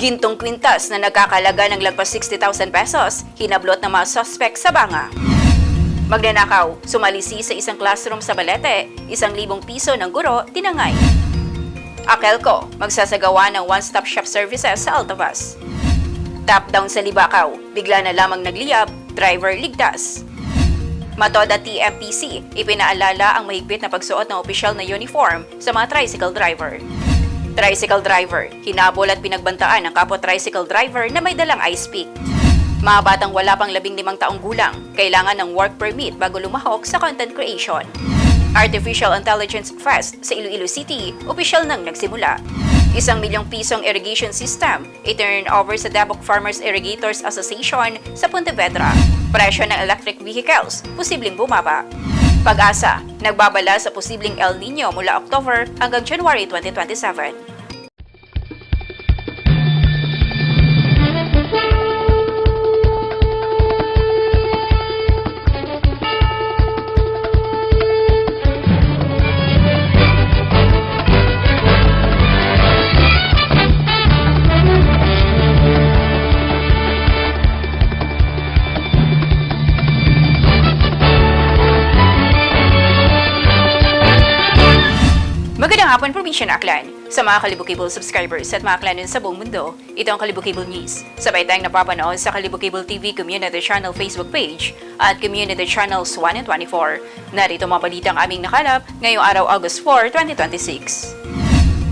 Gintong kwintas na nagkakalaga ng lagpas 60,000 pesos, hinablot ng mga suspect sa Banga. Magnanakaw, sumalisi sa isang classroom sa Balete, 1,000 piso ng guro, tinangay. Akelco, magsasagawa ng one-stop shop services sa Altavas. Top down sa Libakaw, bigla na lamang nagliyab, driver ligtas. Matoda TMPC, ipinaalala ang mahigpit na pagsuot ng opisyal na uniform sa mga tricycle driver. Tricycle driver, hinabol at pinagbantaan ng kapwa tricycle driver na may dalang ice pick. Mga batang wala pang 15 taong gulang, kailangan ng work permit bago lumahok sa content creation. Artificial Intelligence Fest sa Iloilo City, opisyal nang nagsimula. 1,000,000 pisong irrigation system, i-turn over sa Dabok Farmers Irrigators Association sa Pontevedra. Presyo ng electric vehicles, posibleng bumaba. Pag-asa, nagbabala sa posibleng El Nino mula October hanggang January 2027. Magandang hapon, Provincial Aklan. Sa mga Kalibo-Cable subscribers at mga klanon sa buong mundo, ito ang Kalibo-Cable News. Sabay tayong napapanood sa Kalibo-Cable TV Community Channel Facebook page at Community Channels 1 and 24. Narito mga balitang aming nakalap ngayong araw August 4, 2026.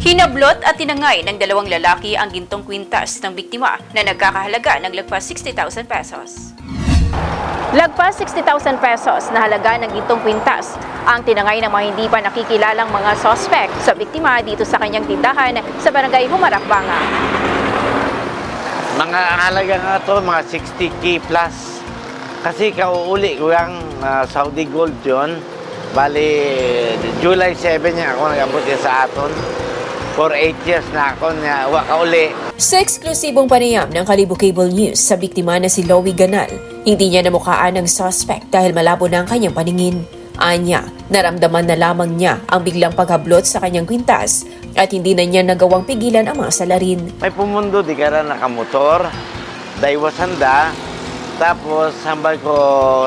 Hinablot at tinangay ng dalawang lalaki ang gintong kwintas ng biktima na nagkakahalaga ng lagpas 60,000 pesos. Lagpas 60,000 pesos na halaga ng gintong kwintas ang tinangay ng mga hindi pa nakikilalang mga suspect sa biktima dito sa kanyang tindahan sa barangay Humarak, Banga. Mga halaga nga to, mga 60K plus. Kasi kauuli ko yung Saudi Gold yun. Bali, July 7 niya ako nag-abot sa aton. For 8 years na ako niya, kauli. Sa eksklusibong panayam ng Kalibo-Cable News sa biktima na si Lowy Ganal, hindi niya namukhaan ng suspect dahil malabo na ang kanyang paningin. Anya, naramdaman na lamang niya ang biglang paghablot sa kanyang kwintas at hindi na niya nagawang pigilan ang mga salarin. May pumundo, di ka rin nakamotor, daywasanda, tapos sambal ko,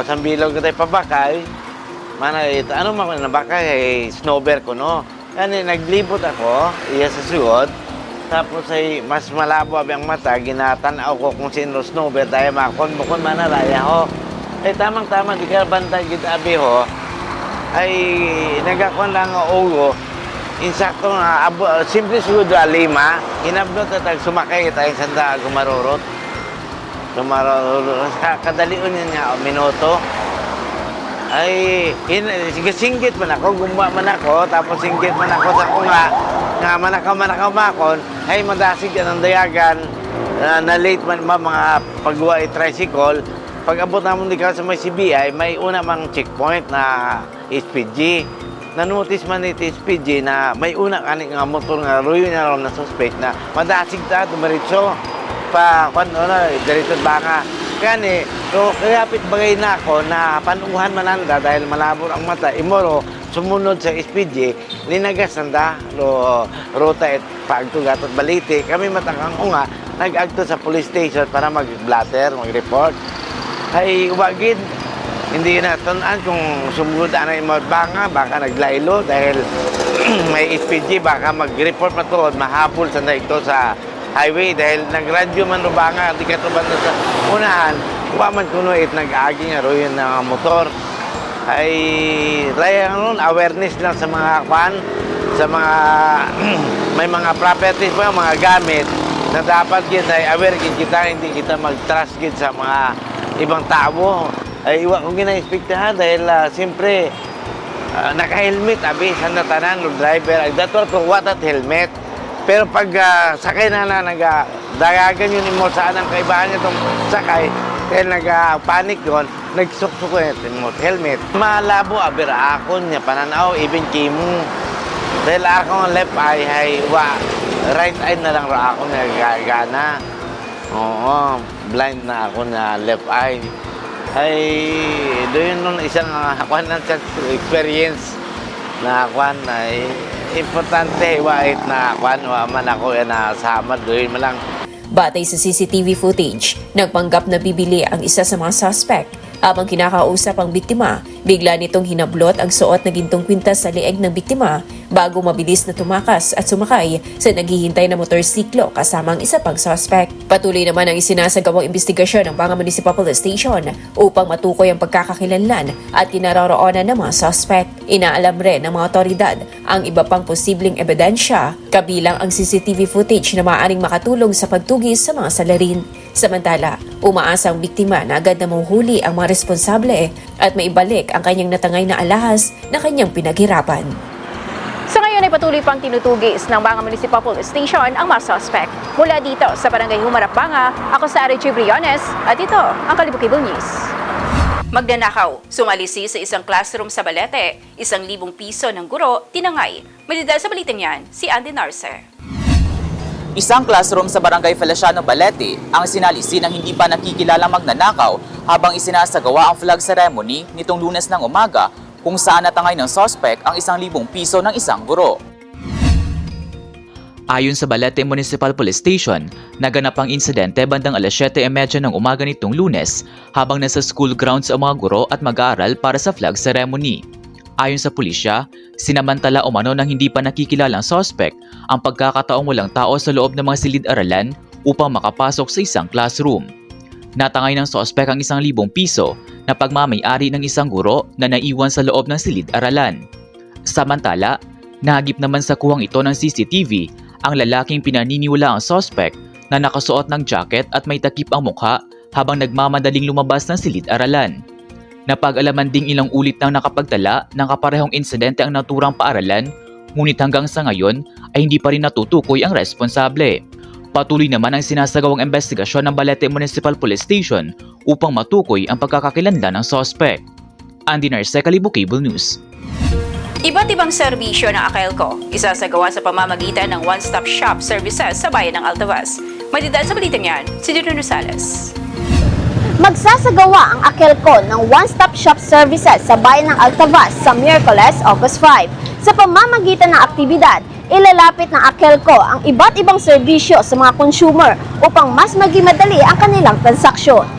sambilog ko tayo pabakay, ano man nabakay, snowber ko, no? Yan, naglibot ako, iya sa suod, tapos ay mas malabo ang mata, ginatanaw ko kung sino snowber, dahil makon manaraya ho. Ay tamang-tama, di ka bantay gitabi ho, ay nagakon lang ang ulo, insakto nga, simple sugod 5, inablot at sumakay tayo sanda gumarurot. Kadalion niya, minuto. Ay, singgit man ako, gumba man ako, tapos singgit man ako sa kunga, nga manakaw makon, ay madasig yan ang dayagan, na late man mga paggawa tricycle. Pag abot naman di ka sa may CBI, may una mang checkpoint na SPG. Na-notice man ito SPG na may una kaning nga motor nga ruyo na ron na suspect na madasig ta, dumaritso. Diretso Banga. Kani, so kayapit bagay na ako na panuhan mananda dahil malabo ang mata. Imoro, sumunod sa SPG, linagas nanda, ruta at pagtugat at baliti. Kami matakang unga, nag-agto sa police station para mag-blatter, mag-report. Ay, wagid, hindi na tunaan kung sumunod na yung Banga, baka naglaylo dahil may SPG, baka mag-report pa to, mahabol sa ito sa highway dahil nagradyo man ro Banga, di ka to banda sa unahan, man kuno nag-aging aro yun ng motor. Ay, raya nun, awareness lang sa mga sa mga, may mga properties pa, mga gamit na dapat ay aware kita, hindi kita mag-trust sa mga ibang tao. Ay, iwa kong gina-inspektahan dahil siyempre, naka-helmet, sa natanan, driver, ay dato ko watat helmet. Pero pag sakay na nagdayagan yun mo saan ang kaibahan niya itong sakay, dahil nag-panic yun, nagsukso ko yung helmet. Malabo, abira ako niya, pananaw, even kimo. Dahil ako ang left eye, right eye na lang ako nagagana. Oo, blind na ako na left eye. Ay, doon nun isang experience na ay importante, wait na man ako na samad, doon mo lang. Batay sa CCTV footage, nagpanggap na bibili ang isa sa mga suspect. Habang kinakausap ang biktima, bigla nitong hinablot ang suot na gintong kwintas sa leeg ng biktima bago mabilis na tumakas at sumakay sa naghihintay na motorsiklo kasama ang isa pang suspect. Patuloy naman ang isinasagawang investigasyon ng Banga Municipal Police Station upang matukoy ang pagkakakilanlan at kinaroroonan ng mga suspect. Inaalam rin ng mga otoridad ang iba pang posibleng ebidensya, kabilang ang CCTV footage na maaaring makatulong sa pagtugis sa mga salarin. Samantala, umaasa ang biktima na agad na mahuhuli ang mga responsable at maibalik ang kanyang natangay na alahas na kanyang pinaghirapan. Sa ngayon ay patuloy pang tinutugis ng Banga Municipal Police Station ang mga suspect. Mula dito sa Barangay Humarap, Banga, ako sa Archie Briones at ito ang Kalibo Cable News. Magnanakaw, sumalisi sa isang classroom sa Balete, 1,000 piso ng guro, tinangay. Malidal sa balitang yan, si Andy Narce. Isang classroom sa Barangay Feliciano, Balete ang sinalisi ng hindi pa nakikilalang magnanakaw habang isinasagawa ang flag ceremony nitong Lunes ng umaga kung saan natangay ng suspect ang 1,000 piso ng isang guro. Ayon sa Balete Municipal Police Station, naganap ang insidente bandang 7:30 ng umaga nitong Lunes habang nasa school grounds ang mga guro at mag-aaral para sa flag ceremony. Ayon sa pulisya, sinamantala umano ng hindi pa nakikilalang suspect ang pagkakataong walang tao sa loob ng mga silid-aralan upang makapasok sa isang classroom. Natangay ng suspect ang 1,000 piso na pagmamay-ari ng isang guro na naiwan sa loob ng silid-aralan. Samantala, nahagip naman sa kuwang ito ng CCTV ang lalaking pinaniniwala ang suspect na nakasuot ng jacket at may takip ang mukha habang nagmamadaling lumabas ng silid-aralan. Napag-alaman ding ilang ulit nang nakapagtala ng kaparehong insidente ang naturang paaralan, ngunit hanggang sa ngayon ay hindi pa rin natutukoy ang responsable. Patuloy naman ang sinasagawang investigasyon ng Balete Municipal Police Station upang matukoy ang pagkakakilanlan ng suspect. Andy Narce, Kalibo Cable News. Iba't ibang serbisyo ng Akelco, isasagawa sa pamamagitan ng one-stop shop services sa bayan ng Altavas. Malidal sa balitang yan, si Juno Rosales. Magsasagawa ang Akelco ng one-stop shop services sa bayan ng Altavas sa Miyerkules, August 5. Sa pamamagitan ng aktibidad, ilalapit ng Akelco ang iba't ibang serbisyo sa mga consumer upang mas maging madali ang kanilang transaksyon.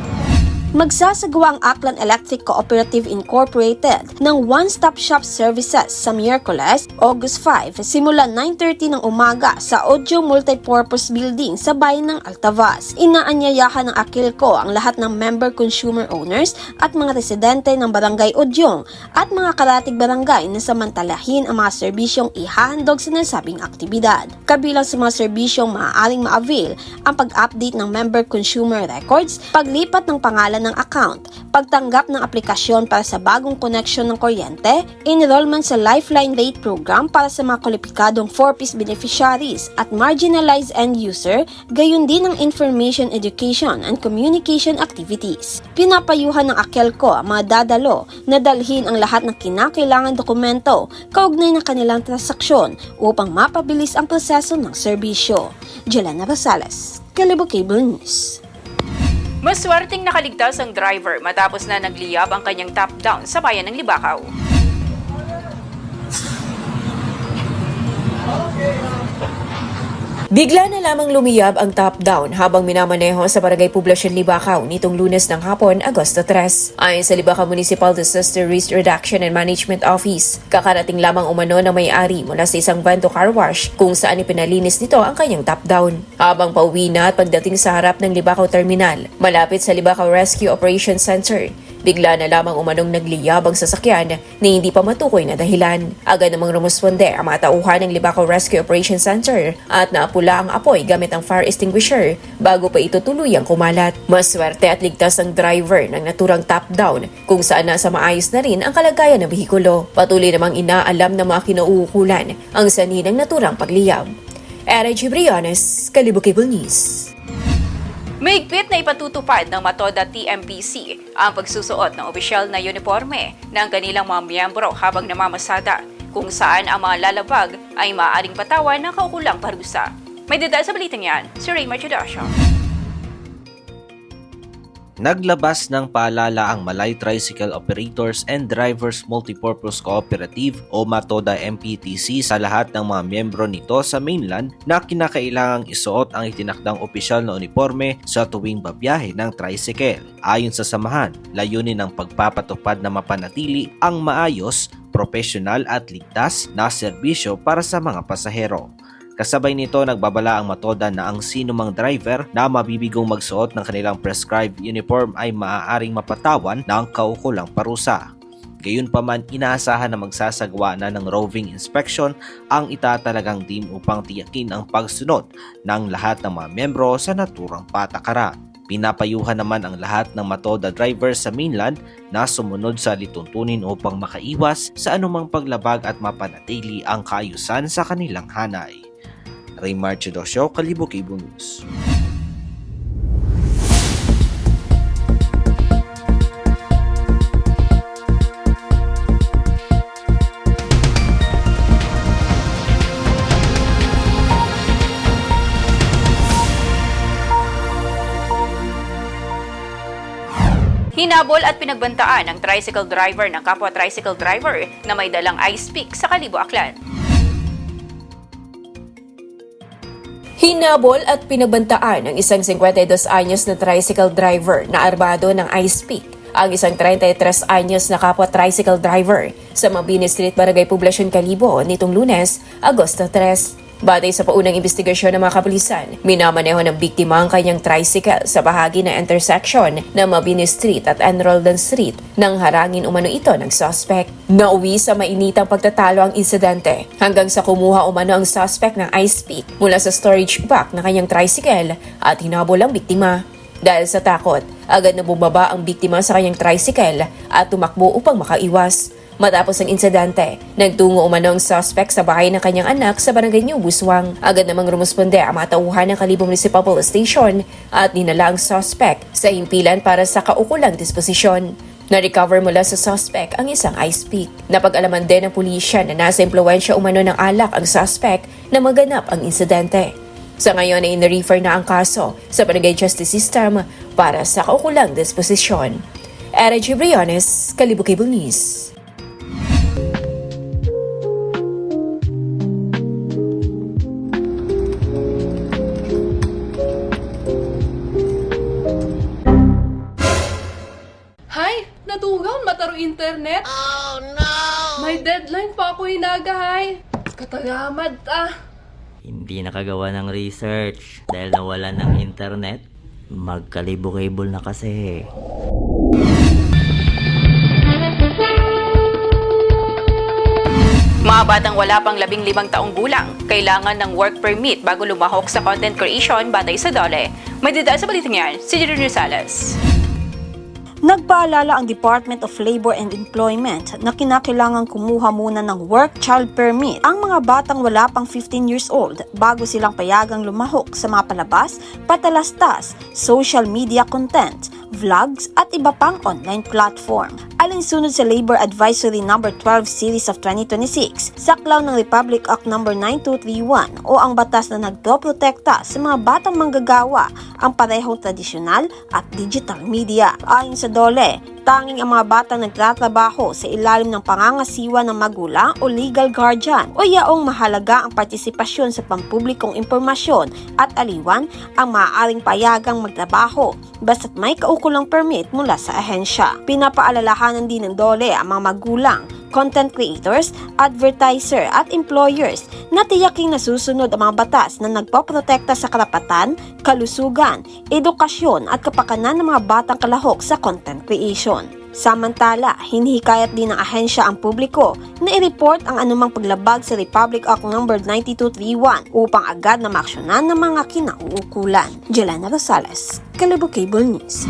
Magsasagawa ang Aklan Electric Cooperative Incorporated ng one-stop shop services sa Miyerkules, August 5, simula 9:30 ng umaga sa Audio Multipurpose Building sa bayan ng Altavas. Inaanyayahan ng Akelco ang lahat ng member consumer owners at mga residente ng Barangay Odyong at mga karatig barangay na samantalahin ang mga serbisyong ihahandog sa nasabing aktibidad. Kabilang sa mga serbisyong maaaring ma-avail ang pag-update ng member consumer records, paglipat ng pangalan ng account, pagtanggap ng aplikasyon para sa bagong koneksyon ng kuryente, enrollment sa Lifeline Rate Program para sa mga kwalipikadong 4-piece beneficiaries at marginalized end user, gayon din ang information education and communication activities. Pinapayuhan ng Akelco ang mga dadalo na dalhin ang lahat ng kinakailangan dokumento kaugnay ng kanilang transaksyon upang mapabilis ang proseso ng serbisyo. Jelena Rosales, Kalibo Cable News. Maswerteng nakaligtas ang driver matapos na nagliyab ang kanyang top-down sa bayan ng Libakaw. Bigla na lamang lumiyab ang top-down habang minamaneho sa Barangay Poblasyon Libakaw nitong Lunes ng hapon, Agosto 3. Ayon sa Libakaw Municipal Disaster Risk Reduction and Management Office, kakarating lamang umano na may-ari mula sa isang van to car wash kung saan ipinalinis nito ang kanyang top-down. Habang pauwi na at pagdating sa harap ng Libakaw Terminal, malapit sa Libakaw Rescue Operations Center, bigla na lamang umanong nagliyab ang sasakyan na hindi pa matukoy na dahilan. Agad namang rumusponde ang mga tauhan ng Libakaw Rescue Operations Center at naapula ang apoy gamit ang fire extinguisher bago pa ito tuluyang kumalat. Maswerte at ligtas ang driver ng naturang top-down kung saan nasa maayos na rin ang kalagayan ng behikulo. Patuloy namang inaalam ng mga kinauukulan ang sanhi ng naturang pagliyab. Archie Briones, Kalibo Cable News. Mahigpit na ipatutupad ng Matoda TMPC ang pagsusuot ng opisyal na uniforme ng kanilang mga miyembro habang namamasada, kung saan ang mga lalabag ay maaaring patawan ng kaukulang parusa. May detalye sa balitang yan, si Ray Marchudasio. Naglabas ng paalala ang Malay Tricycle Operators and Drivers Multipurpose Cooperative o MATODA MPTC sa lahat ng mga miyembro nito sa mainland na kinakailangang isuot ang itinakdang opisyal na uniforme sa tuwing babiyahe ng tricycle. Ayon sa samahan, layunin ng pagpapatupad na mapanatili ang maayos, profesional at ligtas na serbisyo para sa mga pasahero. Kasabay nito, nagbabala ang MATODA na ang sinumang driver na mabibigong magsuot ng kanilang prescribed uniform ay maaaring mapatawan ng kaukulang parusa. Gayunpaman, inaasahan na magsasagawa na ng roving inspection ang itatalagang team upang tiyakin ang pagsunod ng lahat ng mga miyembro sa naturang patakaran. Pinapayuhan naman ang lahat ng MATODA drivers sa mainland na sumunod sa lituntunin upang makaiwas sa anumang paglabag at mapanatili ang kaayusan sa kanilang hanay. Raymar Chedosio, Kalibo Cable News. Hinabol at pinagbantaan ng tricycle driver ng kapwa tricycle driver na may dalang ice pick sa Kalibo, Aklan. Hinabol at pinagbantaan ng isang 52 anyos na tricycle driver na armado ng ice pick ang isang 33 anyos na kapwa tricycle driver sa Mabini Street, Barangay Poblacion, Kalibo nitong Lunes, Agosto 3. Batay sa paunang investigasyon ng mga kapulisan, minamaneho ng biktima ang kanyang tricycle sa bahagi ng intersection ng Mabini Street at Enroldan Street nang harangin umano ito ng suspect. Nauwi sa mainitang pagtatalo ang insidente hanggang sa kumuha umano ang suspect ng ice pick mula sa storage back ng kanyang tricycle at hinabol ang biktima. Dahil sa takot, agad na bumaba ang biktima sa kanyang tricycle at tumakbo upang makaiwas. Matapos ang insidente, nagtungo umano ang suspect sa bahay ng kanyang anak sa barangay New Buswang. Agad namang rumusponde ang mga tauhan ng Kalibo Municipal Police Station at dinala ang suspect sa himpilan para sa kaukulang disposisyon. Na-recover mula sa suspect ang isang ice pick. Napag-alaman din ng pulisya na nasa impluwensya umano ng alak ang suspect na maganap ang insidente. Sa ngayon ay in-refer na ang kaso sa Barangay Justice System para sa kaukulang disposisyon. Era G. Briones, Kalibo Cable News. Hay, natugaw mataro internet. Oh no! May deadline pa ako hinagahay. Katagamad Hindi nakagawa ng research dahil nawala ng internet. Magkalibo-cable na kasi. Mga batang wala pang 15 taong gulang, kailangan ng work permit bago lumahok sa content creation batay sa DOLE. May detalye sa balitang yan, si Jerry Rosales. Nagpaalala ang Department of Labor and Employment na kinakailangan kumuha muna ng work child permit ang mga batang wala pang 15 years old bago silang payagang lumahok sa mga palabas, patalastas, social media content, vlogs at iba pang online platform. Alinsunod sa Labor Advisory No. 12 Series of 2026, saklaw ng Republic Act No. 9231 o ang batas na nagpoprotekta sa mga batang manggagawa ang parehong tradisyonal at digital media. Ayon sa DOLE, tanging ang mga batang nagtatrabaho sa ilalim ng pangangasiwa ng magulang o legal guardian o yaong mahalaga ang partisipasyon sa pampublikong impormasyon at aliwan ang maaaring payagang magtrabaho basta't may kaukulang permit mula sa ahensya. Pinapaalalahanan din ng DOLE ang mga magulang, content creators, advertiser at employers na tiyaking nasusunod ang mga batas na nagpoprotekta sa karapatan, kalusugan, edukasyon at kapakanan ng mga batang kalahok sa content creation. Samantala, hinihikayat din ng ahensya ang publiko na i-report ang anumang paglabag sa Republic Act No. 9231 upang agad na maaksyonan ng mga kinauukulan. Jelena Rosales, Kalibo Cable News.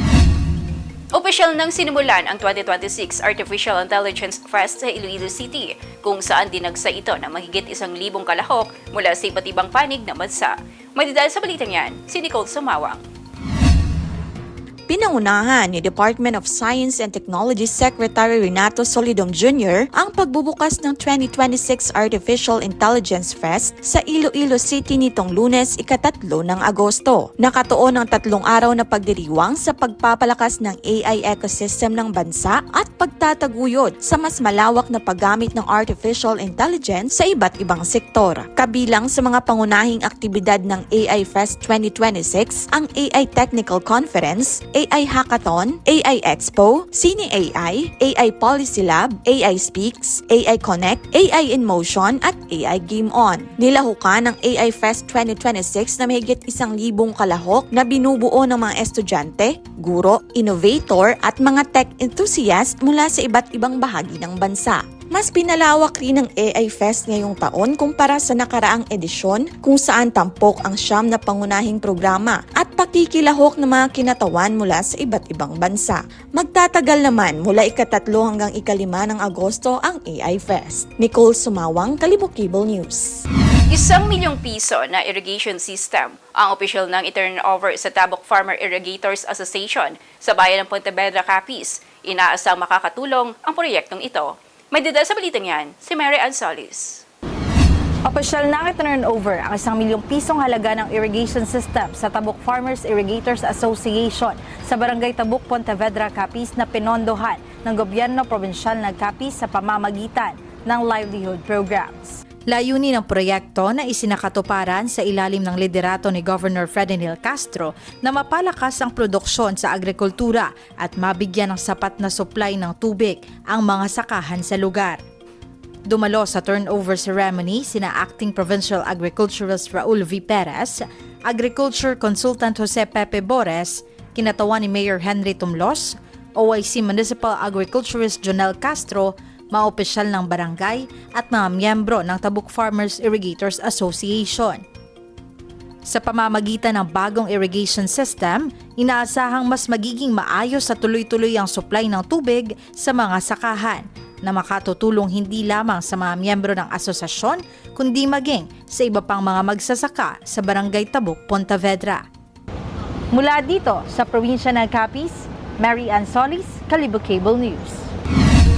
Opisyal nang sinimulan ang 2026 Artificial Intelligence Fest sa Iloilo City, kung saan dinagsa ito ng mahigit 1,000 kalahok mula sa iba't ibang panig na bansa. May detalye sa balitang yan, si Nicole Sumawang. Pinangunahan ni Department of Science and Technology Secretary Renato Solidum Jr. ang pagbubukas ng 2026 Artificial Intelligence Fest sa Iloilo City nitong Lunes, ika-3 ng Agosto. Nakatuon ang 3 araw na pagdiriwang sa pagpapalakas ng AI ecosystem ng bansa at pagtataguyod sa mas malawak na paggamit ng artificial intelligence sa iba't ibang sektor. Kabilang sa mga pangunahing aktibidad ng AI Fest 2026 ang AI Technical Conference, AI Hackathon, AI Expo, Cine AI, AI Policy Lab, AI Speaks, AI Connect, AI in Motion at AI Game On. Nilahukan ng AI Fest 2026 na mahigit 1,000 kalahok na binubuo ng mga estudyante, guro, innovator at mga tech enthusiast mula sa iba't ibang bahagi ng bansa. Mas pinalawak rin ng AI Fest ngayong taon kumpara sa nakaraang edisyon kung saan tampok ang 9 na pangunahing programa at pakikilahok ng mga kinatawan mula sa iba't ibang bansa. Magtatagal naman mula ika-3 hanggang ika-5 ng Agosto ang AI Fest. Nicole Sumawang, Kalibo Cable News. 1 milyong piso na irrigation system ang opisyal ng i-turnover sa Tabuk Farmer Irrigators Association sa bayan ng Pontevedra, Capiz. Inaasang makakatulong ang proyektong ito. May detalye sa balitang yan, si Mary Ann Solis. Opisyal na i-turnover ang 1 milyong pisong halaga ng irrigation system sa Tabuk Farmers Irrigators Association sa Barangay Tabuk, Pontevedra, Capiz na pinondohan ng gobyerno probinsyal ng Capiz sa pamamagitan ng livelihood programs. Layunin ng proyekto na isinakatuparan sa ilalim ng liderato ni Governor Ferdinand Castro na mapalakas ang produksyon sa agrikultura at mabigyan ng sapat na supply ng tubig ang mga sakahan sa lugar. Dumalo sa turnover ceremony sina Acting Provincial Agriculturist Raul V. Perez, Agriculture Consultant Jose Pepe Bores, kinatawan ni Mayor Henry Tumlos, OIC Municipal Agriculturist Jonel Castro, mga opisyal ng barangay at mga miyembro ng Tabuk Farmers Irrigators Association. Sa pamamagitan ng bagong irrigation system, inaasahang mas magiging maayos at tuloy-tuloy ang supply ng tubig sa mga sakahan na makatutulong hindi lamang sa mga miyembro ng asosasyon kundi maging sa iba pang mga magsasaka sa Barangay Tabuk, Pontevedra. Mula dito sa probinsya ng Capiz, Mary Ann Solis, Kalibo Cable News.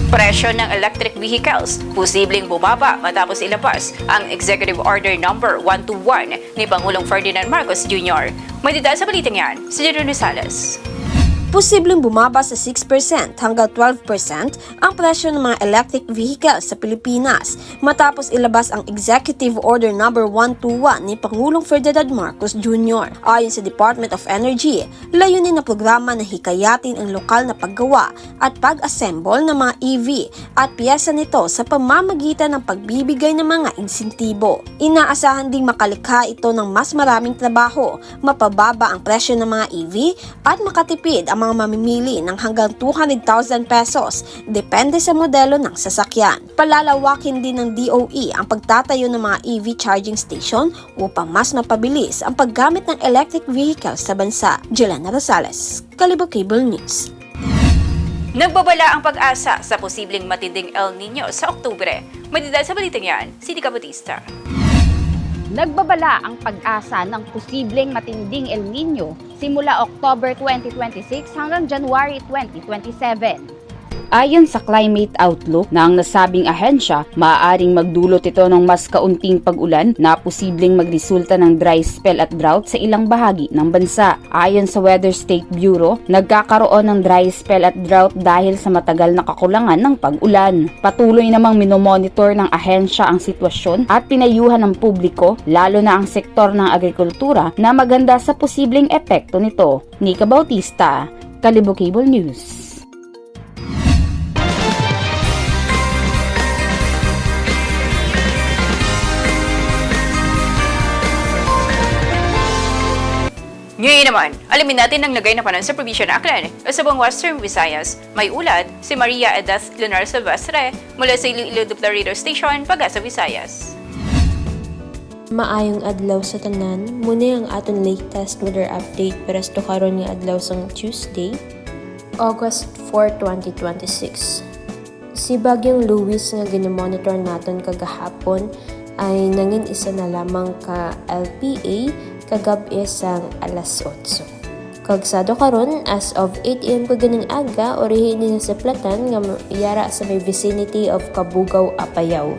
Presyo ng electric vehicles posibleng bumaba matapos ilabas ang Executive Order No. 121 ni Pangulong Ferdinand Marcos Jr. May detalye sa balitang yan, si Jerry Rosales. Posibleng bumaba sa 6% hanggang 12% ang presyo ng mga electric vehicles sa Pilipinas matapos ilabas ang Executive Order No. 121 ni Pangulong Ferdinand Marcos Jr. Ayon sa Department of Energy, layunin na programa na hikayatin ang lokal na paggawa at pag-assemble ng mga EV at piyesa nito sa pamamagitan ng pagbibigay ng mga insentibo. Inaasahan ding makalikha ito ng mas maraming trabaho, mapababa ang presyo ng mga EV at makatipid ang mga mamimili ng hanggang 200,000 pesos depende sa modelo ng sasakyan. Palalawakin din ng DOE ang pagtatayo ng mga EV charging station upang mas mapabilis ang paggamit ng electric vehicles sa bansa. Jelena Rosales, Kalibo Cable News. Nagbabala ang pag-asa sa posibleng matinding El Nino sa Oktubre. May detalye sa balitang yan, si Nika Bautista. Nagbabala ang pag-asa ng posibleng matinding El Nino simula October 2026 hanggang January 2027. Ayon sa Climate Outlook ng nasabing ahensya, maaaring magdulot ito ng mas kaunting pag-ulan na posibleng magresulta ng dry spell at drought sa ilang bahagi ng bansa. Ayon sa Weather State Bureau, nagkakaroon ng dry spell at drought dahil sa matagal na kakulangan ng pag-ulan. Patuloy namang minomonitor ng ahensya ang sitwasyon at pinayuhan ng publiko, lalo na ang sektor ng agrikultura, na maganda sa posibleng epekto nito. Nika Bautista, Kalibo Cable News. Ngayon naman, alamin natin ang lagay na panahon sa probinsya ng Aklan o sa buong Western Visayas. May ulat si Maria Edith Leonor Silvestre mula sa Iloilo Dupla Radio Station, Pag-asa, Visayas. Maayong adlaw sa tanan, muna ang aton latest weather update para sa karon nga adlaw sang Tuesday, August 4, 2026. Si Bagyong Luis nga ginomonitor naton kagahapon ay nangin isa na lamang ka LPA kagabi sang alas 8. Kagsado karon as of 8 AM kaganang aga, orihin ni sa platan nga yara sa may vicinity of Kabugaw, Apayao.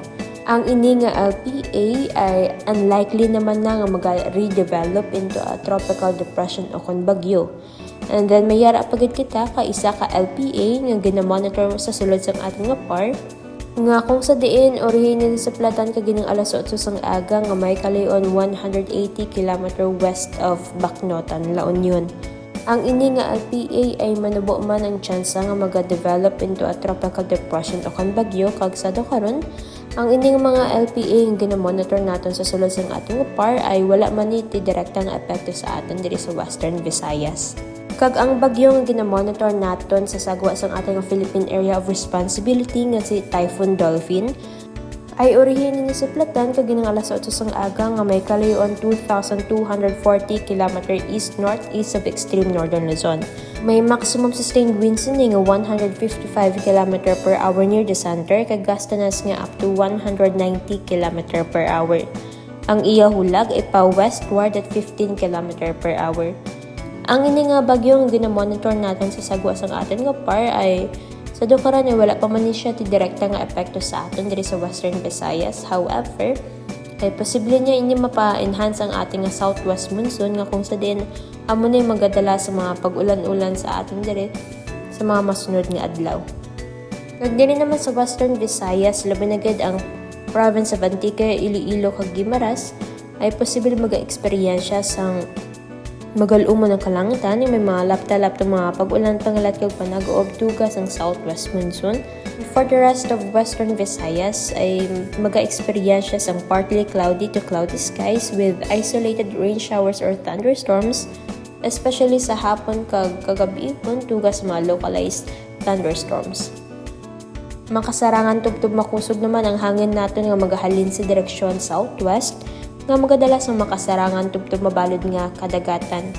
Ang ini nga LPA ay unlikely naman na nga mag-redevelop into a tropical depression o kon bagyo. And then may yara pagid kita ka isa ka LPA nga ginamonitor sa sulod sang ating nga par nga kung sa diin orihin ni sa platan kaginang alas 8 sang aga nga may kalayon 180 km west of Bacnotan, La Union. Ang ini nga LPA ay manubo man ang tsansa nga mag-develop into a tropical depression o kan bagyo kagsado karon. Ang ini nga mga LPA nga ginamonitor naton sa sulod sang ating par ay wala man ni direkta nga epekto sa aton diri sa Western Visayas. Kag ang bagyo nga ginamonitor naton sa sagwa sang ating Philippine Area of Responsibility nga si Typhoon Dolphin ay orihin ni sa platan kaginang alas 8 sang aga nga may kalayon 2,240 km east-northeast of extreme northern Luzon. May maximum sustained winds ni nga 155 km per hour near the center kag gastanas nga up to 190 km per hour. Ang iya hulag ay pa westward at 15 km per hour. Ang ini nga bagyo nga ginamonitor natin sa sagwa sang atin nga par ay sa dukaran ay wala pa man ni siya ti direkta nga epekto sa aton diri sa Western Visayas. However, ay posible niya ini mapa-enhance ang ating nga southwest monsoon nga kung sa din amo na magadala sa mga pag-ulan-ulan sa aton diri sa mga masunod nga adlaw. Nagdiri naman sa Western Visayas, labi na gid ang province of Antique, Iloilo kag Guimaras ay posible maga-eksperyensya sang magal-umo ng kalangitan yung may mga lapta-lapta mga pag-ulan pangalat kag panag-uob tugas ang southwest monsoon. For the rest of Western Visayas ay maga-eksperyensya sang partly cloudy to cloudy skies with isolated rain showers or thunderstorms, especially sa hapon kag kagabi kun tugas mga localized thunderstorms. Makasarangan tubtub makusog naman ang hangin naton nga magahalin sa direksyon southwest nga magadalas ang makasarangan tubtub mabalod nga kadagatan.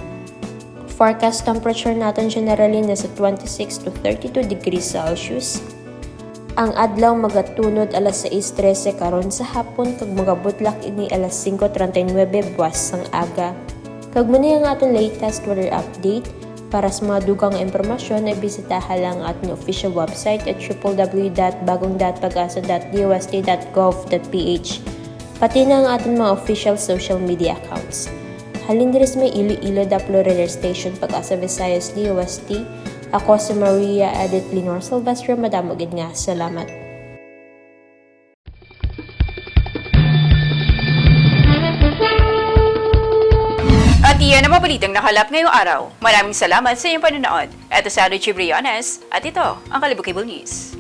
Forecast temperature natin generally nasa 26 to 32 degrees Celsius. Ang adlaw magatunod alas 6:13 karon sa hapon kag magabutlak ini alas 5:39 buwas sang aga. Kag muna ang aton latest weather update. Para sa mga dugang impormasyon ay bisitaha lang ating official website at www.bagongdatpagasa.dost.gov.ph. Pati na ang ating mga official social media accounts. Halin diri sa may Iloilo Daplo Radar Station Pag-asa Visayas DOST. Ako si Maria Edith Linor Silvestre. Madamo gid nga. Salamat. At iyan ang mabalitang nakalap ngayong araw. Maraming salamat sa iyong panonood. Ito si Ado Chibriones at ito ang Kalibo Cable News.